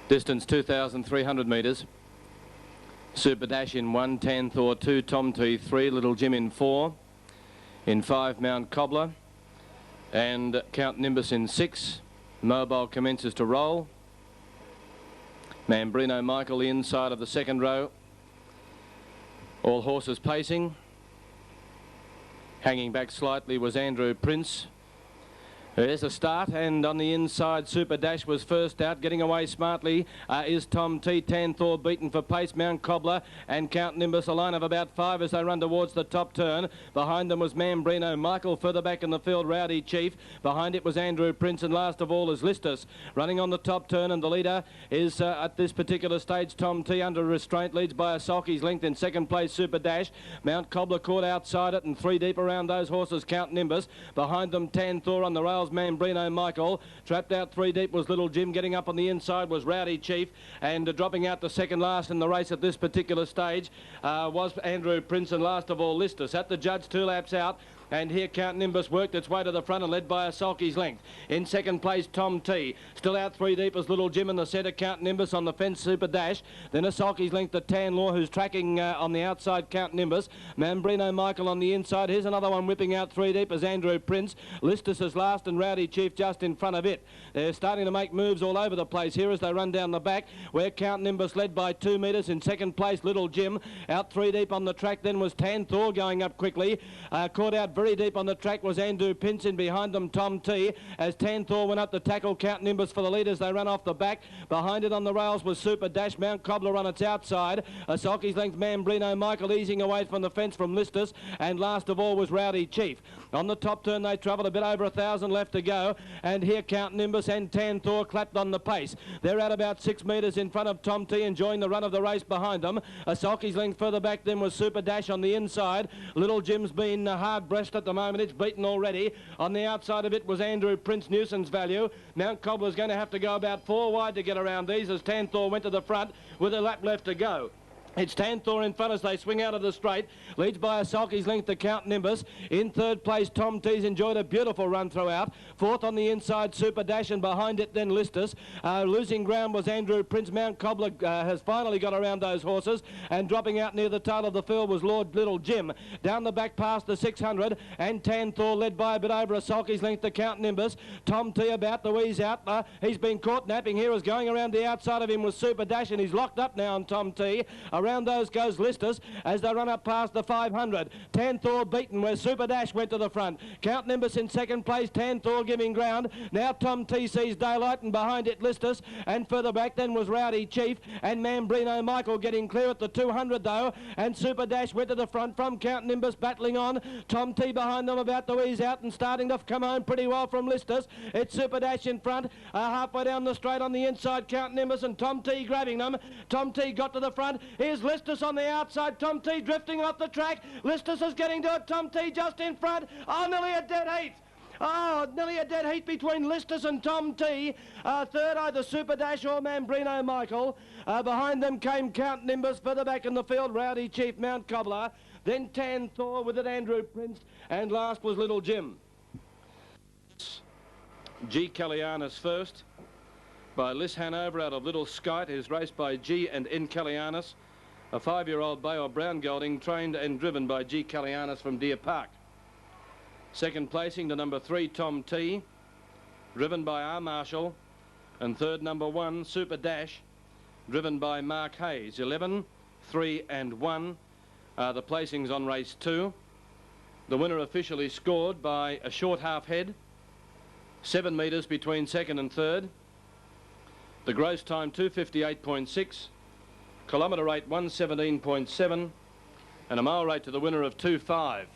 Distance 2,300 metres. Super Dash in 1, 10 Thor 2, Tom T 3, Little Jim in 4. In 5, Mount Cobbler. And Count Nimbus in 6. Mobile commences to roll. Mambrino Michael the inside of the second row. All horses pacing. Hanging back slightly was Andrew Prince. There's a start, and on the inside, Super Dash was first out. Getting away smartly is Tom T. Tanthor beaten for pace. Mount Cobbler and Count Nimbus, a line of about 5 as they run towards the top turn. Behind them was Mambrino Michael. Further back in the field, Rowdy Chief. Behind it was Andrew Prince, and last of all is Lystis. Running on the top turn, and the leader is at this particular stage Tom T. under restraint. Leads by a sulky's length. In second place, Super Dash. Mount Cobbler caught outside it, and 3 deep around those horses, Count Nimbus. Behind them, Tanthor on the rails. Mambrino Michael. Trapped out 3 deep was Little Jim. Getting up on the inside was Rowdy Chief, and dropping out the second last in the race at this particular stage was Andrew Prince, and last of all Lystis. At the judge, 2 laps out. And here Count Nimbus worked its way to the front and led by a sulky's length. In second place, Tom T. Still out 3 deep as Little Jim in the centre. Count Nimbus on the fence, Super Dash. Then a sulky's length to Tan Law, who's tracking on the outside, Count Nimbus. Mambrino Michael on the inside. Here's another one whipping out 3 deep as Andrew Prince. Lystis is last, and Rowdy Chief just in front of it. They're starting to make moves all over the place here as they run down the back, where Count Nimbus led by 2 metres. In second place, Little Jim. Out 3 deep on the track then was Tanthor going up quickly. Caught out very deep on the track was Andrew Prince. In behind them, Tom T. As Tanthor went up to tackle Count Nimbus for the leaders, they ran off the back. Behind it on the rails was Super Dash. Mount Cobbler on its outside. A sulky's length, Mambrino Michael easing away from the fence from Lystis. And last of all was Rowdy Chief. On the top turn, they travelled a bit over 1,000 left to go. And here Count Nimbus and Tanthor clapped on the pace. They're at about 6 metres in front of Tom T, enjoying the run of the race behind them. A sulky's length further back then was Super Dash on the inside. Little Jim's been hard-breast at the moment. It's beaten already. On the outside of it was Andrew Prince, nuisance value. Mount Cobbler's going to have to go about 4 wide to get around these as Tanthor went to the front with a lap left to go. It's Tanthor in front as they swing out of the straight. Leads by a sulky's length to Count Nimbus. In third place, Tom T's enjoyed a beautiful run throughout. Fourth on the inside, Super Dash, and behind it then Lystis. Losing ground was Andrew Prince. Mount Cobbler has finally got around those horses, and dropping out near the tail of the field was Lord Little Jim. Down the back past the 600, and Tanthor led by a bit over a sulky's length to Count Nimbus. Tom T about to ease out. He's been caught napping here as going around the outside of him was Super Dash, and he's locked up now on Tom T. Around those goes Lystis as they run up past the 500. Tanthor beaten where Super Dash went to the front. Count Nimbus in second place, Tanthor giving ground. Now Tom T sees daylight, and behind it Lystis, and further back then was Rowdy Chief, and Mambrino Michael getting clear at the 200 though, and Super Dash went to the front from Count Nimbus battling on. Tom T behind them about to ease out and starting to come home pretty well from Lystis. It's Super Dash in front, halfway down the straight on the inside, Count Nimbus and Tom T grabbing them. Tom T got to the front. Here's Lystis on the outside. Tom T drifting off the track. Lystis is getting to it. Tom T just in front. Oh, nearly a dead heat. Oh, nearly a dead heat between Lystis and Tom T. Third, either Super Dash or Mambrino Michael. Behind them came Count Nimbus. Further back in the field, Rowdy Chief, Mount Cobbler. Then Tanthor with it, Andrew Prince. And last was Little Jim. G. Kallianis first by Liz Hanover out of Little Skite, is raced by G. and N. Kallianis. A 5-year-old bay or brown gelding trained and driven by G. Kallianis from Deer Park. Second placing to number 3, Tom T, driven by R. Marshall. And third, number 1, Super Dash, driven by Mark Hayes. 11, 3 and 1 are the placings on race 2. The winner officially scored by a short half head, 7 metres between second and third. The gross time 2:58.6. Kilometre rate 1:17.7, and a mile rate to the winner of 2:5.